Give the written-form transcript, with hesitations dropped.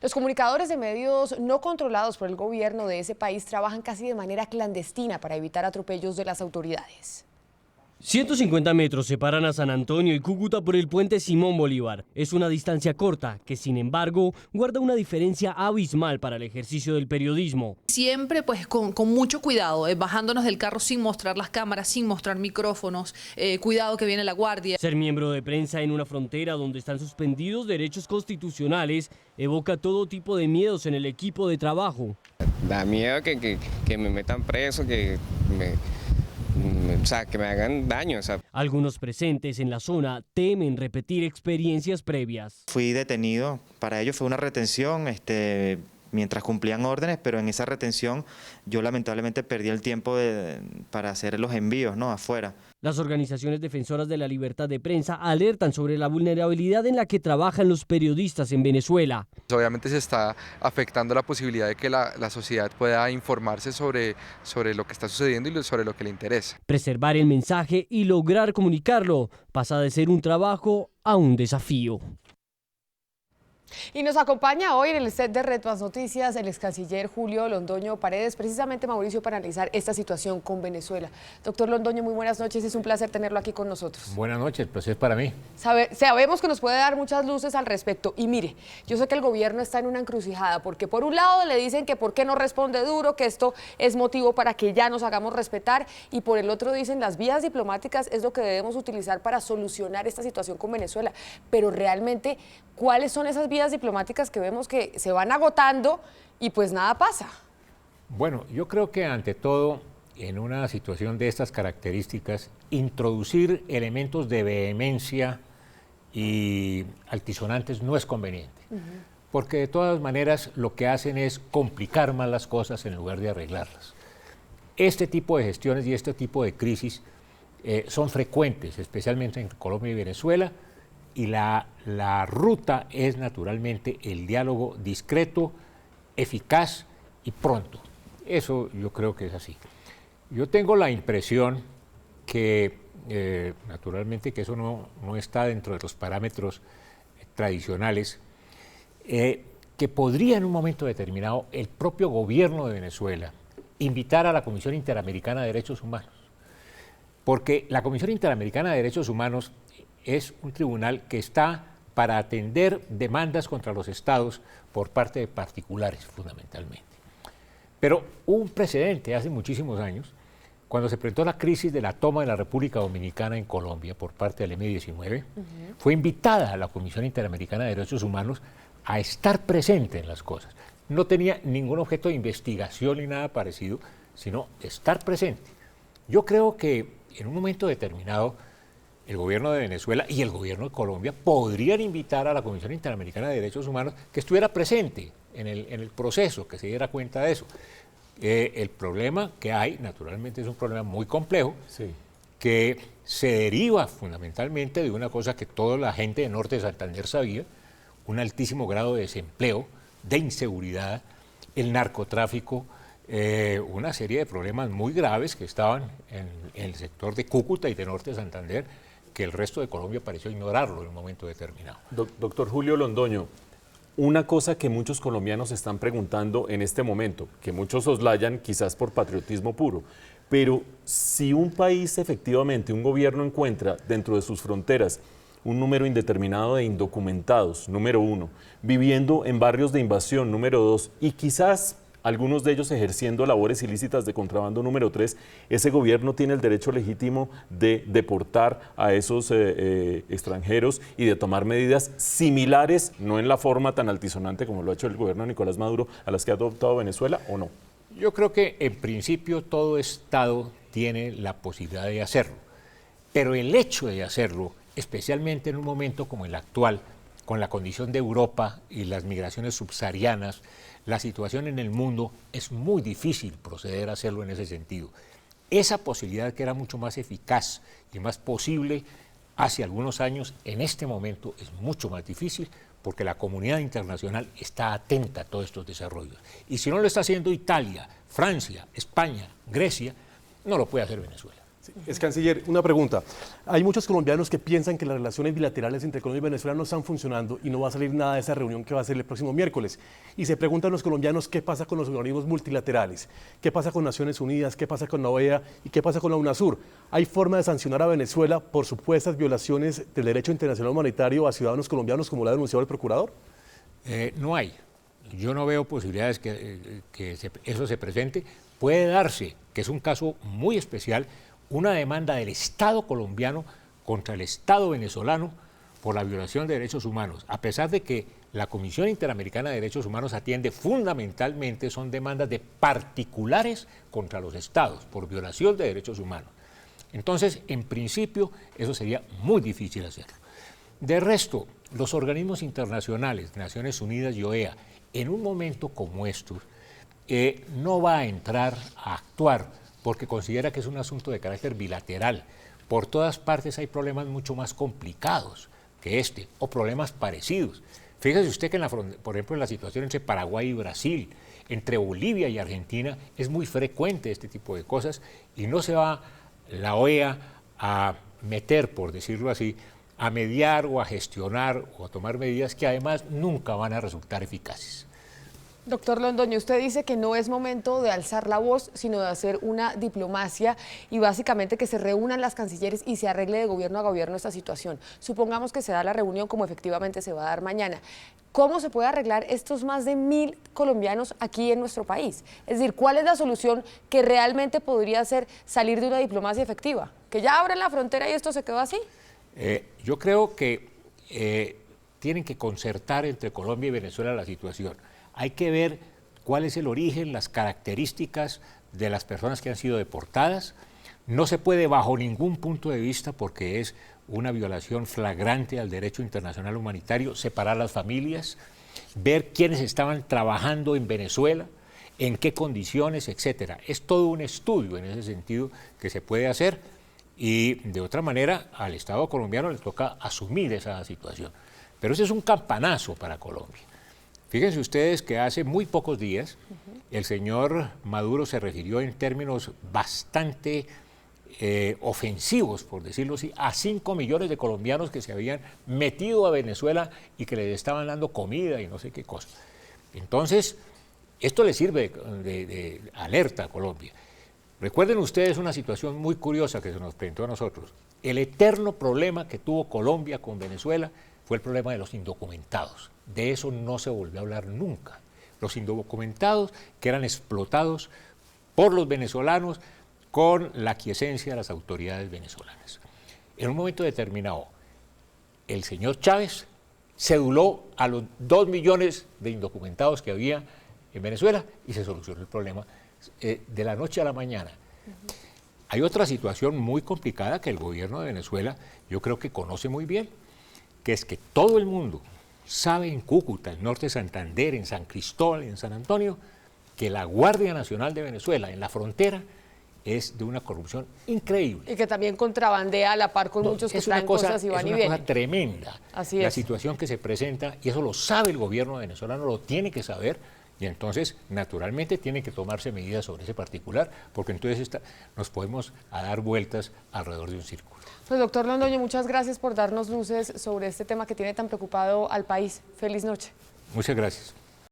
Los comunicadores de medios no controlados por el gobierno de ese país trabajan casi de manera clandestina para evitar atropellos de las autoridades. 150 metros separan a San Antonio y Cúcuta por el puente Simón Bolívar. Es una distancia corta que, sin embargo, guarda una diferencia abismal para el ejercicio del periodismo. Siempre pues con mucho cuidado, bajándonos del carro sin mostrar las cámaras, sin mostrar micrófonos, cuidado que viene la guardia. Ser miembro de prensa en una frontera donde están suspendidos derechos constitucionales evoca todo tipo de miedos en el equipo de trabajo. Da miedo que me metan preso, que me hagan daño. Algunos presentes en la zona temen repetir experiencias previas. Fui detenido, para ello fue una retención mientras cumplían órdenes, pero en esa retención yo lamentablemente perdí el tiempo para hacer los envíos, ¿no?, afuera. Las organizaciones defensoras de la libertad de prensa alertan sobre la vulnerabilidad en la que trabajan los periodistas en Venezuela. Obviamente se está afectando la posibilidad de que la sociedad pueda informarse sobre lo que está sucediendo y sobre lo que le interesa. Preservar el mensaje y lograr comunicarlo pasa de ser un trabajo a un desafío. Y nos acompaña hoy en el set de Red Más Noticias el ex canciller Julio Londoño Paredes, precisamente, Mauricio, para analizar esta situación con Venezuela. Doctor Londoño, muy buenas noches, es un placer tenerlo aquí con nosotros. Buenas noches, el placer es para mí. Sabemos que nos puede dar muchas luces al respecto y mire, yo sé que el gobierno está en una encrucijada porque por un lado le dicen que por qué no responde duro, que esto es motivo para que ya nos hagamos respetar, y por el otro dicen las vías diplomáticas es lo que debemos utilizar para solucionar esta situación con Venezuela, pero realmente, ¿cuáles son esas vías diplomáticas que vemos que se van agotando y pues nada pasa? Bueno, yo creo que ante todo, en una situación de estas características, introducir elementos de vehemencia y altisonantes no es conveniente, porque de todas maneras lo que hacen es complicar más las cosas en lugar de arreglarlas. Este tipo de gestiones y este tipo de crisis son frecuentes, especialmente en Colombia y Venezuela, y la ruta es naturalmente el diálogo discreto, eficaz y pronto. Eso yo creo que es así. Yo tengo la impresión que, naturalmente, que eso no está dentro de los parámetros tradicionales, que podría en un momento determinado el propio gobierno de Venezuela invitar a la Comisión Interamericana de Derechos Humanos, porque la Comisión Interamericana de Derechos Humanos es un tribunal que está para atender demandas contra los estados por parte de particulares, fundamentalmente. Pero hubo un precedente hace muchísimos años, cuando se presentó la crisis de la toma de la República Dominicana en Colombia por parte del M-19, fue invitada a la Comisión Interamericana de Derechos Humanos a estar presente en las cosas. No tenía ningún objeto de investigación ni nada parecido, sino estar presente. Yo creo que en un momento determinado, el gobierno de Venezuela y el gobierno de Colombia podrían invitar a la Comisión Interamericana de Derechos Humanos que estuviera presente en el proceso, que se diera cuenta de eso. El problema que hay, naturalmente, es un problema muy complejo, sí, que se deriva fundamentalmente de una cosa que toda la gente de Norte de Santander sabía: un altísimo grado de desempleo, de inseguridad, el narcotráfico, una serie de problemas muy graves que estaban en el sector de Cúcuta y de Norte de Santander, que el resto de Colombia pareció ignorarlo en un momento determinado. Doctor Julio Londoño, una cosa que muchos colombianos están preguntando en este momento, que muchos soslayan quizás por patriotismo puro, pero si un país efectivamente, un gobierno encuentra dentro de sus fronteras un número indeterminado de indocumentados, número uno, viviendo en barrios de invasión, número dos, y quizás algunos de ellos ejerciendo labores ilícitas de contrabando, número 3, ese gobierno tiene el derecho legítimo de deportar a esos extranjeros y de tomar medidas similares, no en la forma tan altisonante como lo ha hecho el gobierno de Nicolás Maduro, a las que ha adoptado Venezuela, ¿o no? Yo creo que en principio todo Estado tiene la posibilidad de hacerlo, pero el hecho de hacerlo, especialmente en un momento como el actual, con la condición de Europa y las migraciones subsaharianas, la situación en el mundo, es muy difícil proceder a hacerlo en ese sentido. Esa posibilidad, que era mucho más eficaz y más posible hace algunos años, en este momento es mucho más difícil, porque la comunidad internacional está atenta a todos estos desarrollos. Y si no lo está haciendo Italia, Francia, España, Grecia, no lo puede hacer Venezuela. Es canciller, una pregunta. Hay muchos colombianos que piensan que las relaciones bilaterales entre Colombia y Venezuela no están funcionando y no va a salir nada de esa reunión que va a ser el próximo miércoles. Y se preguntan los colombianos qué pasa con los organismos multilaterales, qué pasa con Naciones Unidas, qué pasa con la OEA y qué pasa con la UNASUR. ¿Hay forma de sancionar a Venezuela por supuestas violaciones del derecho internacional humanitario a ciudadanos colombianos como lo ha denunciado el procurador? No hay. Yo no veo posibilidades eso se presente. Puede darse, que es un caso muy especial, una demanda del Estado colombiano contra el Estado venezolano por la violación de derechos humanos, a pesar de que la Comisión Interamericana de Derechos Humanos atiende fundamentalmente, son demandas de particulares contra los Estados por violación de derechos humanos. Entonces, en principio, eso sería muy difícil hacerlo. De resto, los organismos internacionales, Naciones Unidas y OEA, en un momento como estos, no va a entrar a actuar porque considera que es un asunto de carácter bilateral. Por todas partes hay problemas mucho más complicados que este, o problemas parecidos. Fíjese usted que, por ejemplo, en la situación entre Paraguay y Brasil, entre Bolivia y Argentina, es muy frecuente este tipo de cosas y no se va la OEA a meter, por decirlo así, a mediar o a gestionar o a tomar medidas que además nunca van a resultar eficaces. Doctor Londoño, usted dice que no es momento de alzar la voz, sino de hacer una diplomacia y básicamente que se reúnan las cancilleres y se arregle de gobierno a gobierno esta situación. Supongamos que se da la reunión como efectivamente se va a dar mañana. ¿Cómo se puede arreglar estos más de 1000 colombianos aquí en nuestro país? Es decir, ¿cuál es la solución que realmente podría ser salir de una diplomacia efectiva? ¿Que ya abren la frontera y esto se quedó así? Yo creo que tienen que concertar entre Colombia y Venezuela la situación. Hay que ver cuál es el origen, las características de las personas que han sido deportadas. No se puede bajo ningún punto de vista, porque es una violación flagrante al derecho internacional humanitario, separar las familias, ver quiénes estaban trabajando en Venezuela, en qué condiciones, etcétera. Es todo un estudio en ese sentido que se puede hacer y de otra manera al Estado colombiano le toca asumir esa situación. Pero ese es un campanazo para Colombia. Fíjense ustedes que hace muy pocos días el señor Maduro se refirió en términos bastante ofensivos, por decirlo así, a 5 millones de colombianos que se habían metido a Venezuela y que les estaban dando comida y no sé qué cosa. Entonces, esto le sirve de alerta a Colombia. Recuerden ustedes una situación muy curiosa que se nos presentó a nosotros. El eterno problema que tuvo Colombia con Venezuela fue el problema de los indocumentados. De eso no se volvió a hablar nunca. Los indocumentados que eran explotados por los venezolanos con la aquiescencia de las autoridades venezolanas. En un momento determinado, el señor Chávez ceduló a los 2 millones de indocumentados que había en Venezuela y se solucionó el problema de la noche a la mañana. Hay otra situación muy complicada que el gobierno de Venezuela yo creo que conoce muy bien, que es que todo el mundo sabe en Cúcuta, en norte de Santander, en San Cristóbal, en San Antonio, que la Guardia Nacional de Venezuela en la frontera es de una corrupción increíble. Y que también contrabandea a la par con muchos que traen cosas y van y vienen. Es una cosa tremenda. Así la es. situación que se presenta, y eso lo sabe el gobierno venezolano, lo tiene que saber, y entonces, naturalmente, tiene que tomarse medidas sobre ese particular, porque entonces nos podemos a dar vueltas alrededor de un círculo. Pues doctor Londoño, muchas gracias por darnos luces sobre este tema que tiene tan preocupado al país. Feliz noche. Muchas gracias.